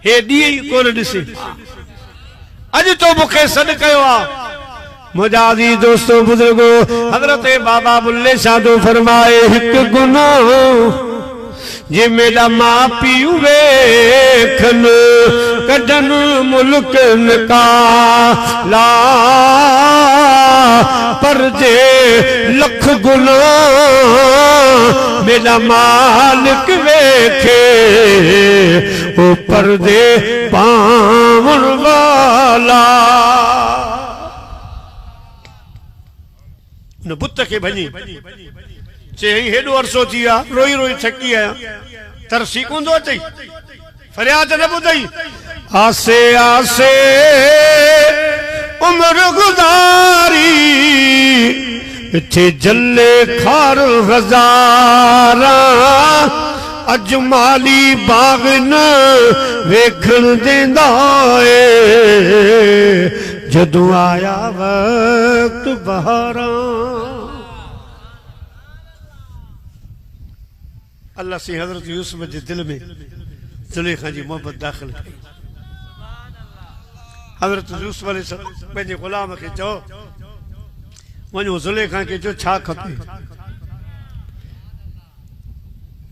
हे ॾींहुं ई कोन ॾिसे। अॼु तो मूंखे सॾु कयो आहे। मुंहिंजा अज़ीज़ दोस्तो बुज़ुर्गो, हज़रत बाबा बुल्ले शाह फरमाए हिकु गुनाह जे मेरा मां पीउ वेखन कढन मुल्कन का ला पर जे लख गुना मेरा मालिक वेखे ओ पर्दे पावन वाला न बुत के भनी चई हेडो अरसो थी आ रोई रोई थकी आया तरसी कोंदो अचई फरियाद न बुधई आसे आसे उम्र गुजारी इथे जले खार हजारा अजमाली बाग न वेखण देंदा ए जदों आया वक्त बहारा अल्लाह से हजरत यूसुफ के दिल में जुलेखा जी मोहब्बत दाखिल कई हजरत यूसुफ अलैहिस्सलाम पंहिंजे गुलाम के चओ वञो जुलेखा के जो छा खपे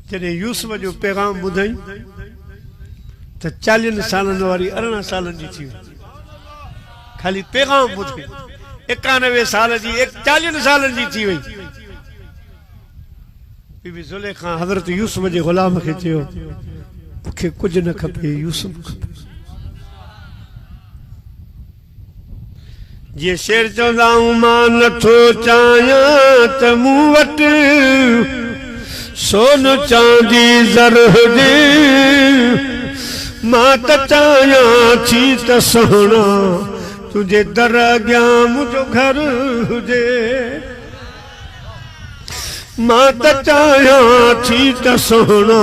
जॾहिं यूसुफ जो पैगाम ॿुधई त 40 सालनि वारी 18 सालनि जी थी खाली पैगाम ॿुधई 91 साल जी 40 सालनि जी थी वई बीबी जुलेखा हजरत यूसुफ जे गुलाम के चयो मूंखे कुछ न खपे यूसुफ खपे जे शेर चवंदा मां नथो चाहियां त मूं वटि सोन चांदी ज़र हुजे मां त चाहियां थी त सोना तुझे दर अॻियां मुंहिंजो घर हुजे मां त चाहियां थी त सोना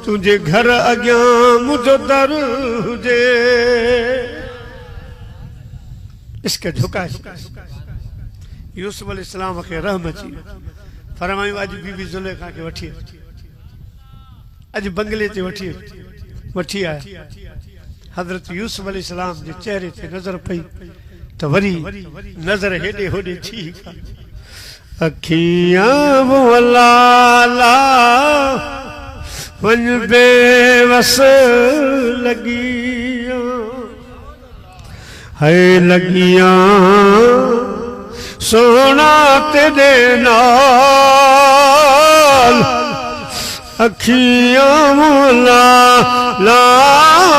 तुझे घर अॻियां मुंहिंजो दर हुजे इसके झुकाए यूसुफ अलैहिस्सलाम के रहम अची फरमायूं अज बीबी जुलेखा के वठी अज बंगले ते वठी आया हजरत यूसुफ अलैहिस्सलाम जे चेहरे ते नजर पई त वरी नजर हेडे होडे थी अखियां लाला वन बेवस लगियां है लगियां सोना तेरे नाल अखियां लाला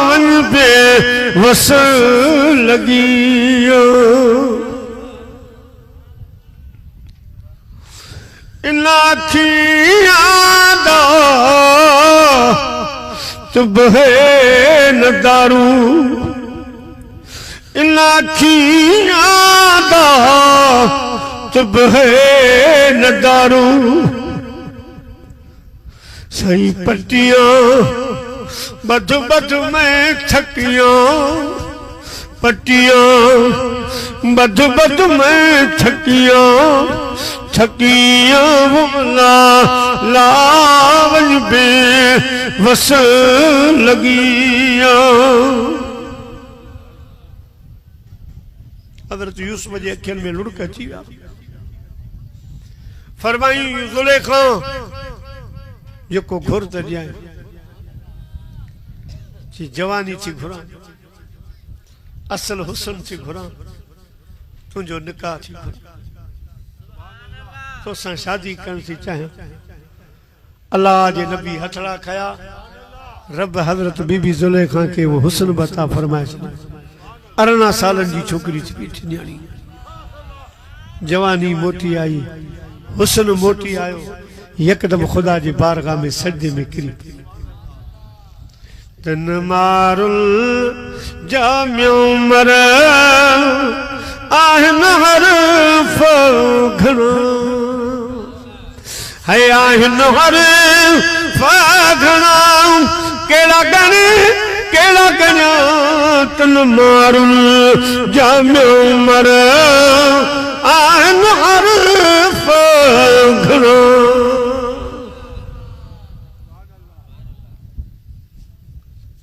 वन बेवस लगियां इन अखियां दा तुबहे न दारू इन अखियां दा तुबहे न दारू सही पट्टियां बद बद में थकियां पट्टियां बद बद में थकियां थकियां लावन बेवस लगियां हजरत यूसुफ जे अखियन में लुढ़क अची विया फरमाई जुलेखा जेको घुर त ॾियां जी जवानी थी घुरां असल हुसन थी घुरां तुंहिंजो निकाह थी घुरां तोसां शादी करण थी चाहियां अल्लाह जे नबी हथड़ा खया रब हजरत बीबी जुलेखा के वो हुसन बता फरमाए 18 सालन जी छोकरी थी बीठी न्याणी जवानी मोटी आई हुसन मोटी आयो यकदम खुदा जी बारगाह में सजदे में किरी तन मारुल जामियो मर आहन हर फघना है आहन हर फघना केड़ा गणा तन मारुल जामियो मर आहन हर फघना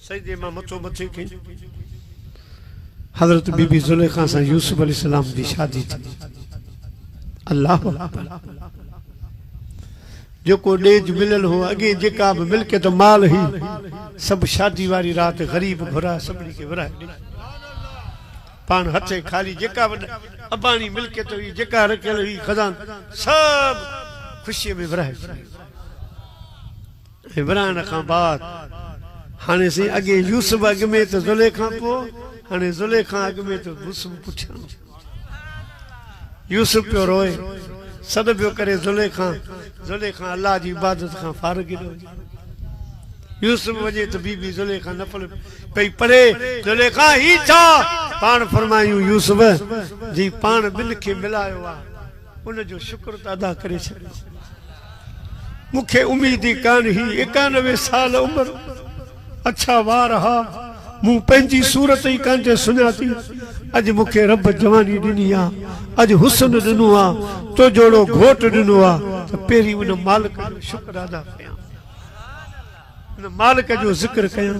सजदे में मथो मथे कई हजरत बीबी जुलेखा से यूसुफ अलैहिस्सलाम की शादी थी अल्लाह जो को डेज मिलल हो अगे जेका भी मिलके तो माल ही सब शादी वाली रात गरीब घुरा सबनी के वरा पान हथे खाली जेका अबानी मिलके तो जेका रखल हुई खजान सब खुशी में वरा वरान का बाद हाने से अगे यूसुफ अग में तो जुलेखा पो हाने जुलेखा अग में तो यूसुफ पुठिया यूसुफ पे रोए सद पियो करे जुलेखा अल्लाह जी इबादत का फारग यूसुफ वजे तो बीबी जुलेखा नफल पई पड़े जुलेखा ही था पान फरमायूं यूसुफ जी पान बिन के मिलायो आ उन जो शुक्र अदा करे छे मुखे उम्मीद ही कान ही 91 साल उम्र अच्छा वार हा मु पंजी सूरत ही कांटे सुनाती अज मुखे रब जवानी दिनी आ अज हुस्न दिनो आ तो जोड़ो घोट दिनो आ तो पेरी उन मालिक जो शुक्र अदा कया उन मालिक जो जिक्र कया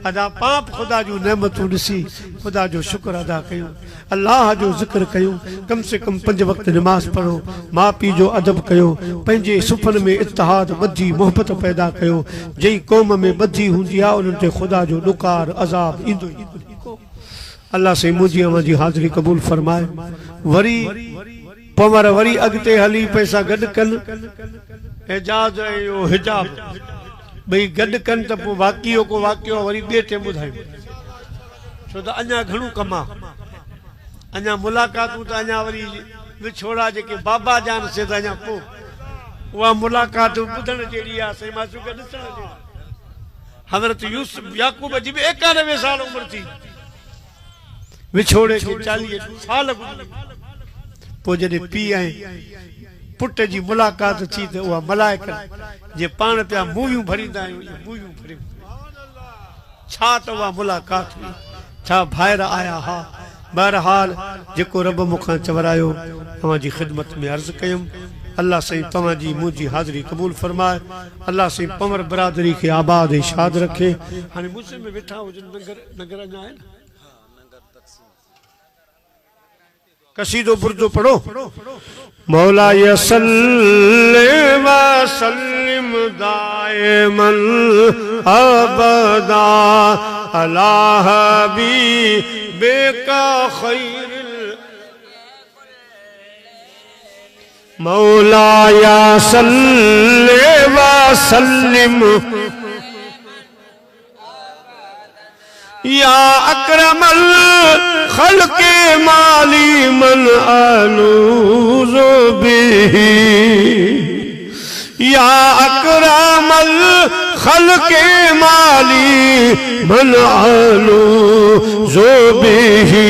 अदा पाप खुदा जो नेमतों दिसी खुदा जो शुक्र अदा कयो अल्लाह जो जिक्र कयो कम से कम 5 वक्त नमाज पढ़ो माँ पी जो अदब कयो पंजे सुफन में इत्तेहाद बद्दी मोहब्बत पैदा कयो जई कौम में बद्दी हुंदी आ उन ते खुदा जो नुकार अजाब इंदो अल्लाह से मुझी अमाजी हाजिरी कबूल फरमाए वरी पमर वरी अगते हली पैसा गड कन एजाज यो हिजाब भई गड कन त पो वाकियो को वाकियो वरी बेटे बुधायो छो त अन्या घणो कमा अन्या मुलाकातू त अन्या वरी विछोड़ा जेके बाबा जान से त अन्या पो वा मुलाकात बुधण जेड़ी आ सही मासू के ॾिसण जेड़ी हज़रत यूसुफ याकूब जी 91 साल उम्र थी विछोड़े के 40 साल पो जडे पी आए पुट जी मुलाकात थी त उहा मलाइका जे पान पिया मूवियूं भरींदा आहियूं मूवियूं भरी छा त उहा मुलाकात हुई छा भाइर आया हा बहरहाल जेको रब मुखां चवरायो तव्हां जी ख़िदमत में अर्ज़ कयुम अल्लाह सही तव्हां जी मुंहिंजी हाज़िरी क़बूल फरमाए अल्लाह सही पमर बरादरी के आबाद ऐं शाद रखे हाणे मुस्लिम में वेठा हुजनि नगर अञा आहे न कसीदो बुर्दो पढ़ो मौला सल्ले व सल्लिम दाइमन अबदा अला हबीबिका खैरिल मौला सल्ले व सल्लिम या अकरमल खल्के माली मन अलूज़ो बिही या अकरमल खल्के माली मन अलूज़ो बिही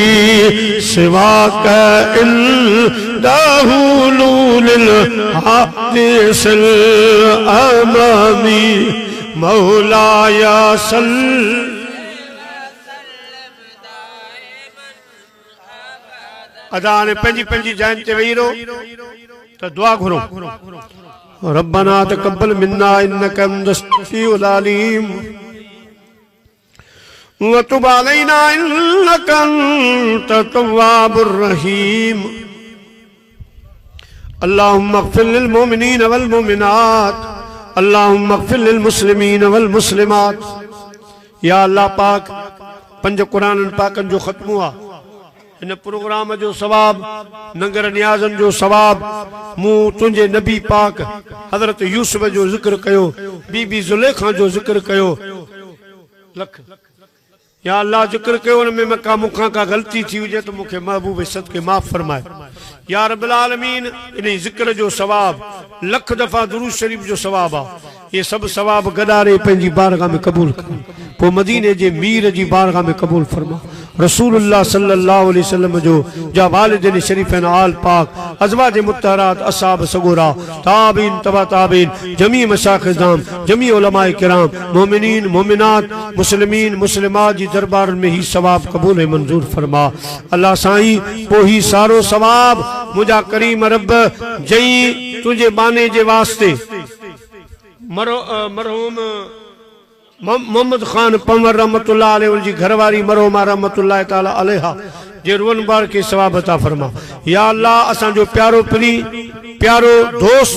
सिवा का इंदहू लूलिल हादिसिल अमामी मौलाया सल्ल अदा ने पंजी पंजी जान ते वही रो तो दुआ घुरो रब्बना तकब्बल मिन्ना इन्नका अंतस समीउल अलीम व तुब अलैना इन्नका अंतत तव्वाबुर रहीम अल्लाहुम्मा अग़फिर लिल मुमिनीन वल मुमिनात अल्लाहुम्मा अग़फिर लिल मुस्लिमीन वल मुस्लिमात या अल्लाह पाक 5 कुरान पाकन जो खत्म हुआ इन प्रोग्राम जो सवाब नगर नियाजन जो सवाब मु तुझे नबी पाक हजरत यूसुफ जो जिक्र कयो बीबी जुलेखा जो जिक्र कयो लख या अल्लाह जिक्र कयो उन में मका मुखा का गलती थी हुजे तो मुखे महबूब सदके माफ फरमाए या रब्बुल आलमीन इन जिक्र जो सवाब लख दफा दुरूद शरीफ जो सवाब आ ये सब सवाब गदारे पंजी बारगाह में कबूल कर पो मदीने जे मीर जी बारगाह में कबूल फरमा रसूलुल्लाह सल्लल्लाहु अलैहि वसल्लम जो जा वालिदैन शरीफन आल पाक अज़वाज मुत्तहरात असहाब सगोरा ताबीन तबा ताबीन जमी मशाइख इज़ाम जमी उलमाए किराम मोमिनीन मोमिनात मुस्लिमीन मुस्लिमात जी दरबार में ही सवाब कबूल मंजूर फरमा अल्लाह साईं पो ही सारो सवाब मुझा करीम रब जई तुझे बाने जे वास्ते मरहूम मोहम्मद खान पमर रहमतुल्लाह अलैहि जी घरवारी मरहूमा रहमतुल्लाह ताला अलैहा जे रुवन बार के सवाब अता फरमा या अल्लाह असा जो प्यारो प्यारो दोस्त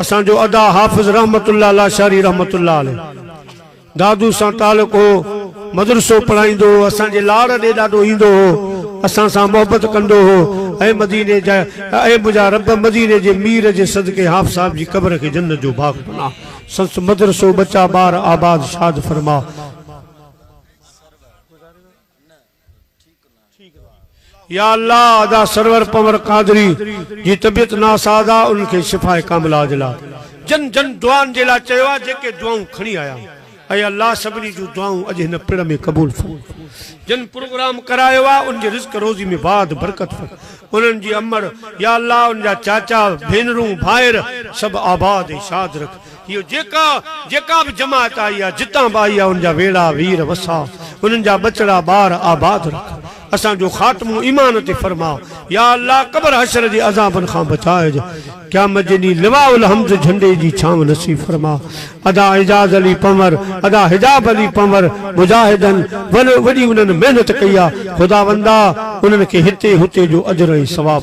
असां जो अदा हाफ़िज़ रहमतुल्लाह लाशारी रहमतुल्लाह अलैह दादू सां तालुक हो मदरसो पढ़ाईंदो हो असां जे लाड़ ॾे ॾाढो ईंदो हो असां सां मोहब्बत कंदो हो ऐं मदीने जा ऐं मुंहिंजा रब मदीने जे मीर जे सदके हाफ़ साहब जी क़ब्र खे जन्नत जो बाग़ बना संस मदरसो बच्चा ॿार आबाद शाद फरमा या अल्लाह अदा सरवर पवर कादरी जी तबियत नासादा उनके शिफाए कामिला दिला जन जन दुआन जे लाइ चयो आहे जेके दुआऊं खणी आया ऐं अल्लाह सभिनी जूं दुआऊं अॼु हिन पिण में क़बूल जिन प्रोग्राम करायो आहे उन जे रिज़्क़ रोज़ी में बाद बरकत उन्हनि जी अमड़ या अल्लाह उनजा चाचा भेनरूं भाइर सभु आबाद ऐं शाद रख इहो जेका बि जमात आई आहे जितां बि आई आहे उनजा वेड़ा वीर वसा उन्हनि जा बचड़ा ॿार आबाद रख असां जो ख़ात्मो ईमान ते फरमा या अल्लाह कब्र हशर जे अज़ाबनि खां बचाए क़यामत जे ॾींहुं लिवाउल हम्द झंडे जी छांव नसीब फरमा अदा एजाज अली पंवर अदा हिजाब अली पंवर मुजाहिदन वॾी उन्हनि महिनत कई आहे खुदावंदा उन्हनि खे हिते हुते जो अजर ऐं सवाब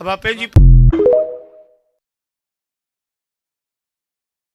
अब आप